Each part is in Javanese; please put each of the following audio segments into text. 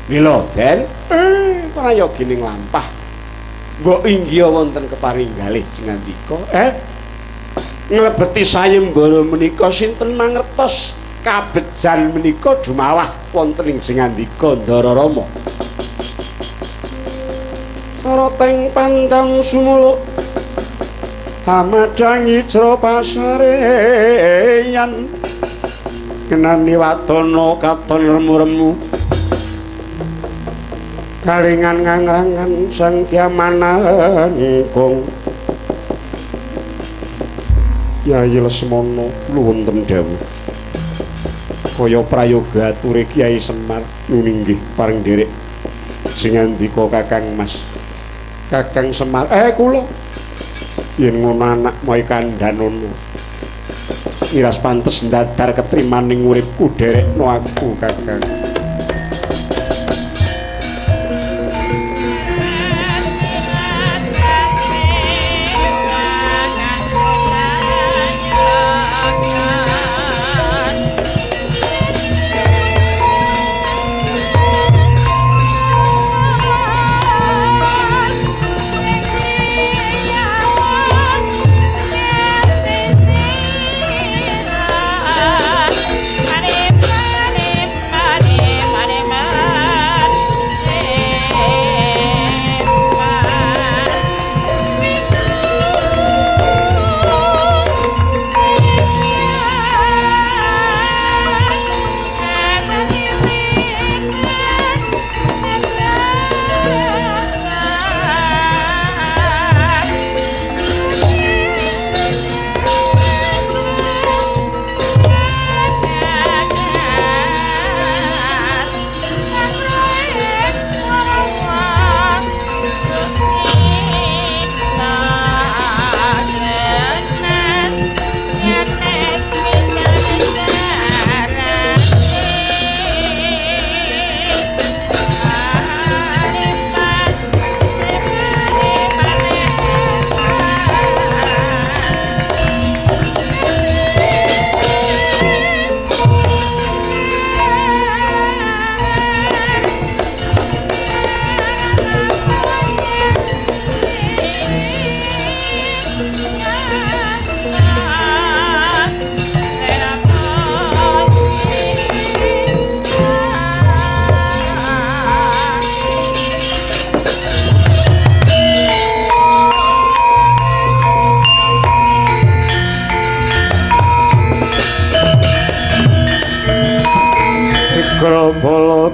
Lila Den, prayogining lampah. Mbok inggih wonten keparinggalih Jingandika. Nglebeti sayembara menika sinten mangertos kabejan menika jumawah wonten ing Jingandika Ndara Rama. Sarateng pandang sumuluk amadangi jero pasareyan kenani wadana katon remu-remu kalingan ngangrangan sang Tyamanangkung Yayi Lesmana nuwun temdawu kaya prayoga ature Kyai Semar nuninggih paring derek Jingandika Kakang Mas Kakang Semar kula yen ngono anak moe kandhanono miras pantes ndadar ketrimaning uripku derekno aku Kakang.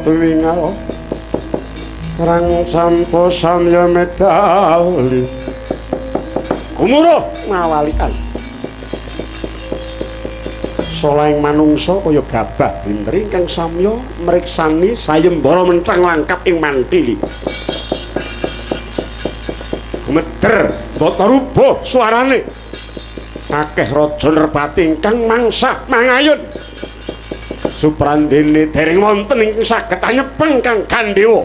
Tuwingal Rang sampo samya medali Gumuruh ngawalikan Solaing manungsa kaya gabah bintri ingkang samya mriksani sayembara mencang langkap ing mantili Gumeder bata rubuh suarane akeh raja nerpati ingkang mangsah mangayun Suprandene dereng wonten ing saged anyepeng Kang Gandewa.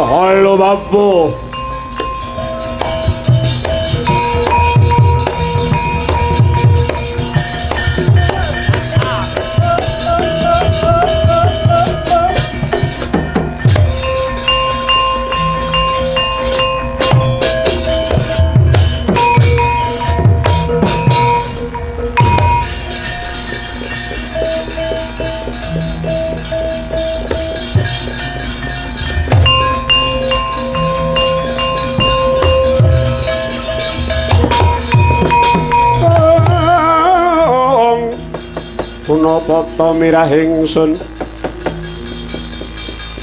Halo Bapak. Punapata mirahing sun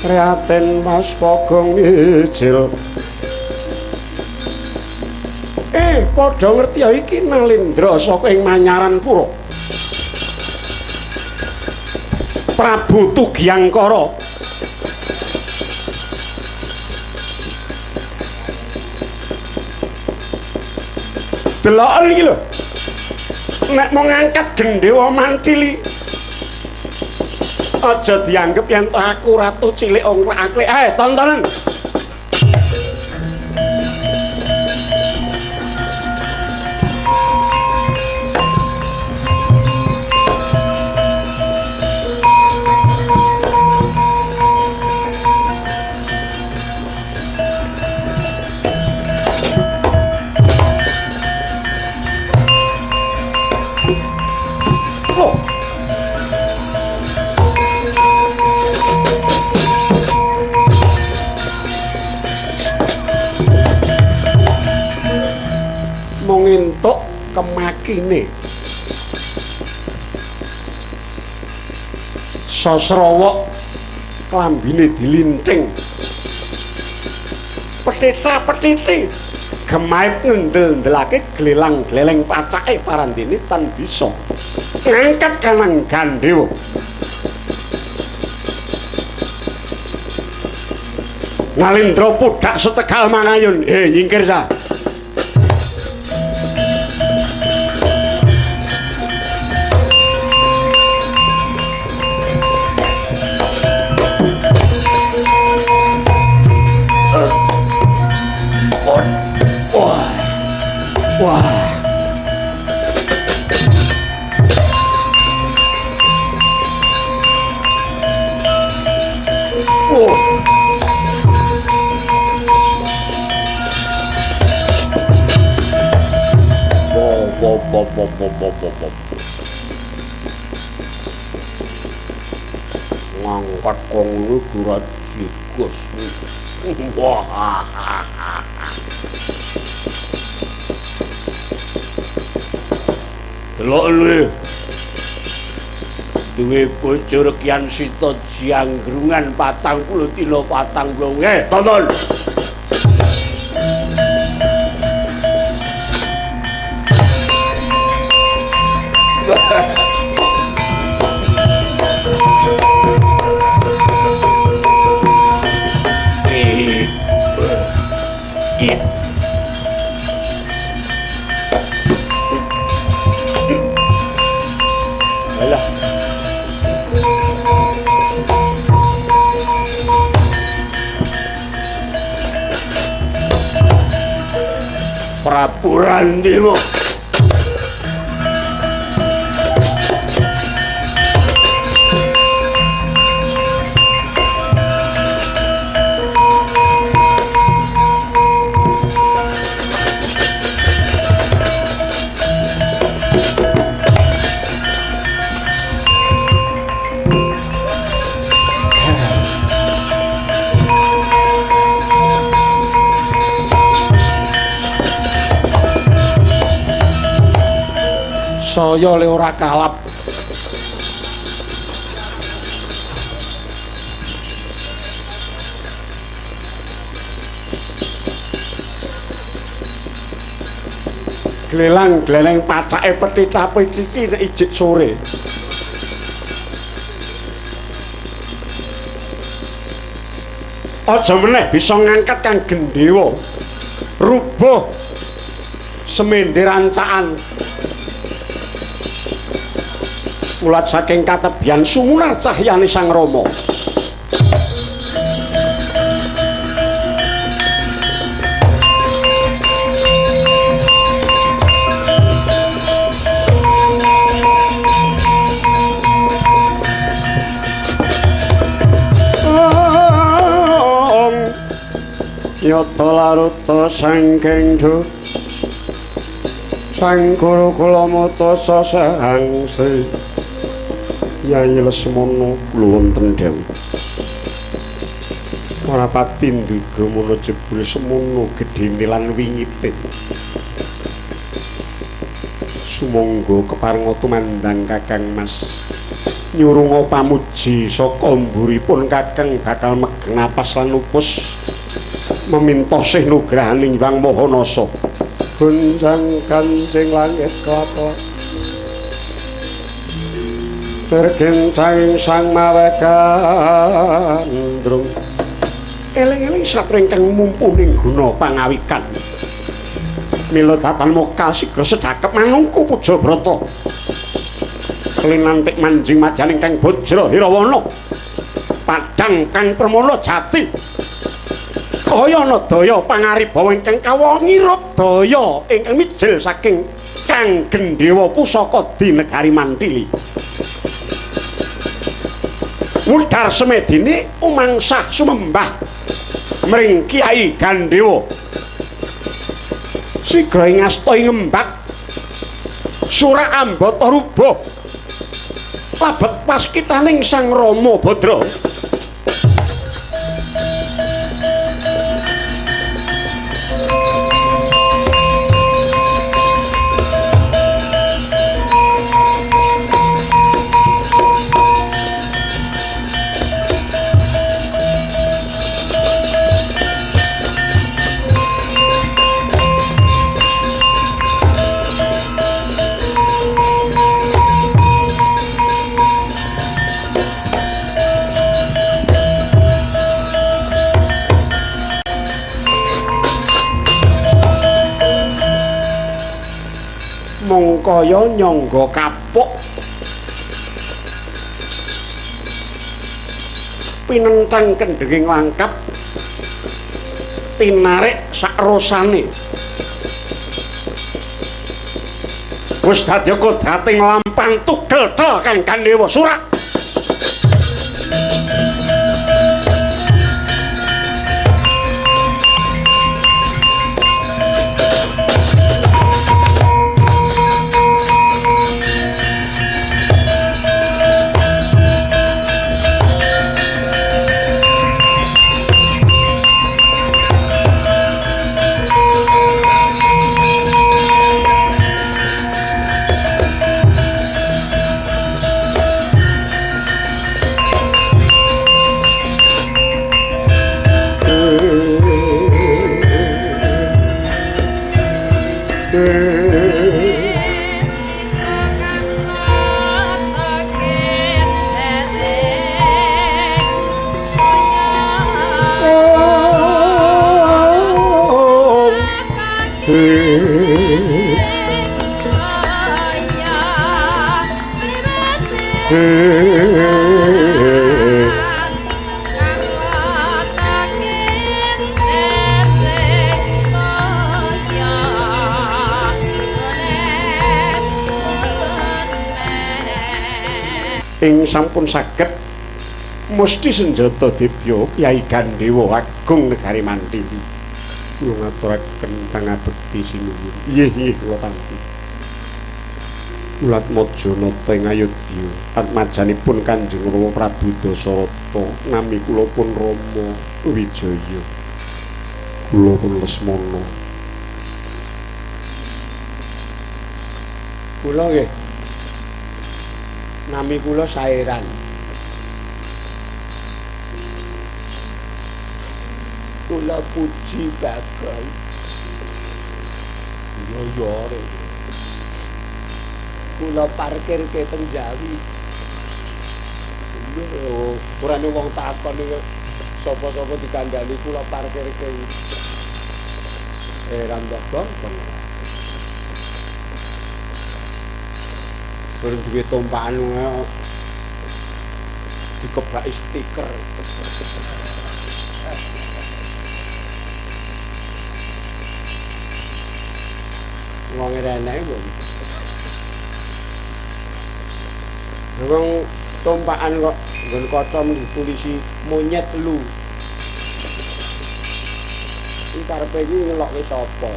Raden Mas Pogong Ijil Padha ngerti ya iki Nalendra saka ing Manyaranpura. Prabu Tugyangkara. Deloken iki lho. Nek mau ngangkat Gendhewa Mantili. Aja dianggep yen aku ratu cilik ongklek-aklik. Tontonan. Ngentuk kemakine Sasrawa klambine dilinting petita-petiti gemaip ngendel-ndelake glelang-gleleng pacake parandene tan bisa ngangkat kanang Gandhewa. Nalendra pudak setegal mangayun. Nyingkir sa. Wah. Ngangkat konglu durat sikus. Wah. Delok lu. Duwe bojo Rekyan Sita Janggrungan 40 dina 40. Tonton. Prabu Randima saya le ora kalap. Glelang-gleleng pacake petita-petiti nek ijik sore. Aja meneh bisa ngangkat kang Gendhewa. Rubuh semende rancaan. Mulat saking katebyan sumunar cahyane Sang Rama. Yata laruta sangking du Sang Guru kula mata sasangse Yai Lesmana kula wonten Dewi. Ora pati ndudha mono jebule semono gedhene lan wingite. Sumangga keparenga tumandang Kakang Mas. Nyurunga pamuji saka mburipun Kakang bakal megeng napas lan upus meminta sih nugrahaning Hyang Mahanasa. gunjang kancing langit klapa tergencang sang mawe gandrung eling-eling satria ingkang mumpuni guna pangawikan mila datan moka sigra sedhakep manungku puja brata kelinantik manjing majaning kang bajra hirawana padang kang permana jati kaya ana daya pangaribawa ingkang kawangirup daya ingkang mijil saking kang gendhewa pusaka di negari Mantili Wudar semedine umangsah sumembah mring Kyai Gandhewa sigra ing asta ing ngembak Sura Ambata rubuh labet paskitaning Sang Rama Badra mongkaya nyangga kapuk pinentang kendhenging langkap tinarik sakrosane wis dadi kodrating lampang tugel kang Gandhewa Sura ing sampun saged Musti Senjata Dibya Kyai Gandhewa Agung Negari Mantili kula ngaturaken pangabekti sinuwun nggih kula tampi ulat maja nata ing Ayodya atmajanipun Kanjeng Rama Prabu Dasarata nami kula pun Rama Wijaya kula pun Lesmana kula nggih nami kula Saeran kula Puji Bagai yo kula parkir ke Penjawi urane wong takon iki sapa-sapa dikandhani kula parkir ke Rambang baru duwe tumpakan dikebaki stiker wong rene kok wong tumpakan kok nggon kaca ditulisi monyet lu iki karepe iki ngelokke sapa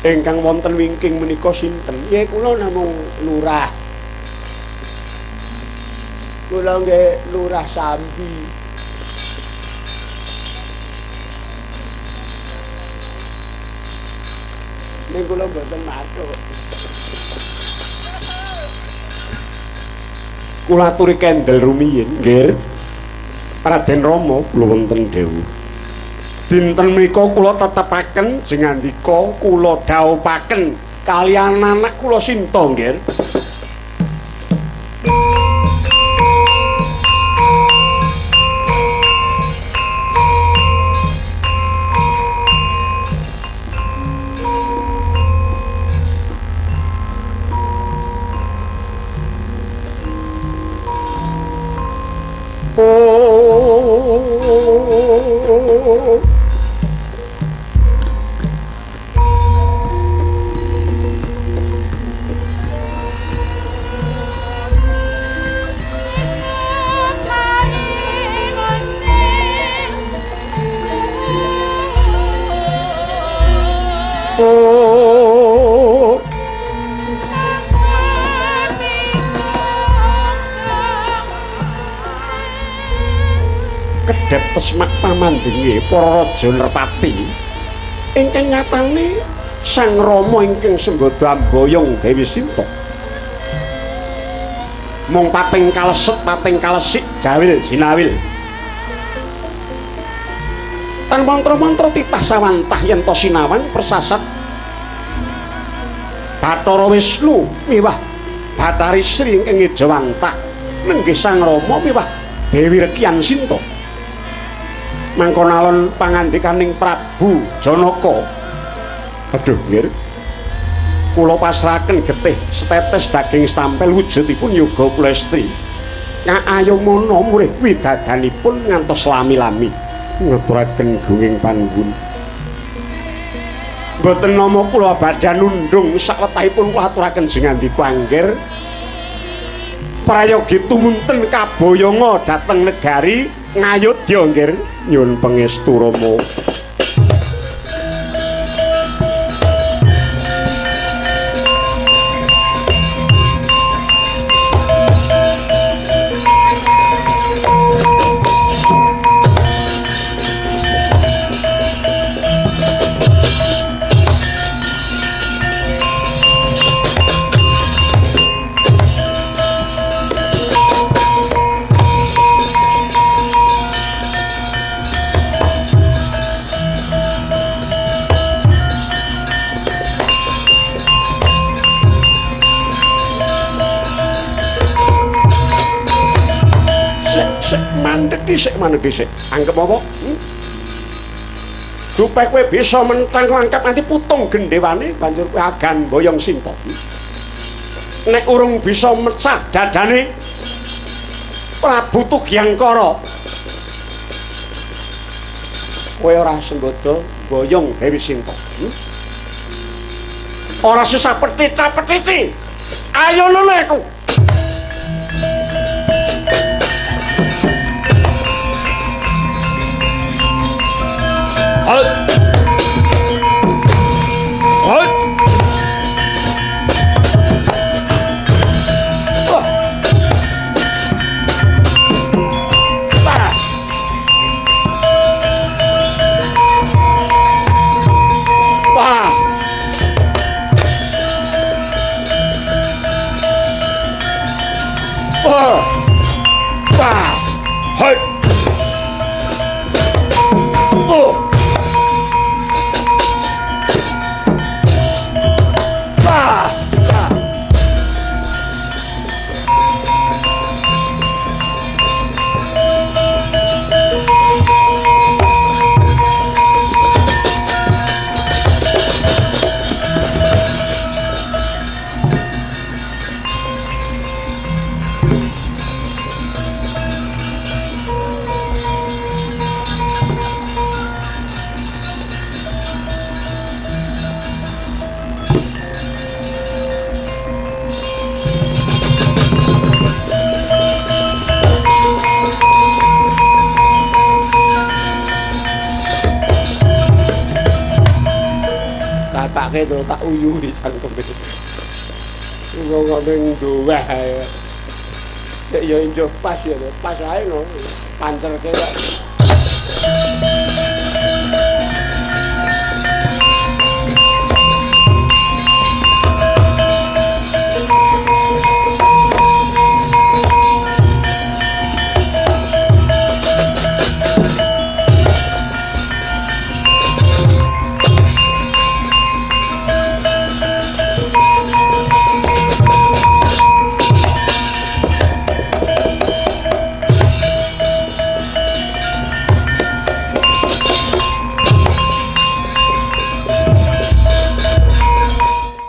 ingkang wonten wingking menika sinten? Nggih kula namung lurah. Kula nggih lurah Sambi. Ning kula mboten matur. Kula aturi kendel rumiyin, nggih. Raden Rama kula wonten dawuh. Dinten menika kula tetepaken jengandika kula dhawuhaken kaliyan anak kula Sinta nggih. Kedhep tesmak pamandhinge para raja Nerpati ingkang nyatane Sang Rama ingkang senggoda amboyong Dewi Sinta mung pating kaleset pating kalesik jawil jinawil tan mantra-mantra titah sawantah yen to sinawan persasat Bathara Wisnu miwah Bathari Sri ingkang ngejawantah nenggih Sang Rama miwah Dewi Rekyan Sinta mangkon alon pangandikaning Prabu Janaka. Aduh nggih. Kula pasrahaken getih setetes daging stampel wujudipun yoga kulestri. Ngayomana murih widadanipun ngantos lami-lami. Ngaturaken gunging panuwun. Mboten nama kula badhe nundung saklethahipun kula aturaken jengandika angger. Prayogi tumunten kaboyonga dhateng negari Ngayodya nggih nyuwun pangestu Rama. Mandek dhisik. Anggep apa? Supaya kowe bisa mentang angkat nanti putung gendhewane banjur kowe agan boyong Sinta. Nek urung bisa mecah dadane Prabu Tugyangkara. Kowe ora senggoda boyong Dewi Sinta. Ora sisa petita-petiti. Ayo lho aku. Halt! Halt! Oh. Bah. Bah. Oh. Bah. Halt! Oh. Tapake to tak uyuhi cangkeme. Wong ning duweh ae. Nek yo enjuk pas ya, pas ae no. Pancerke kok.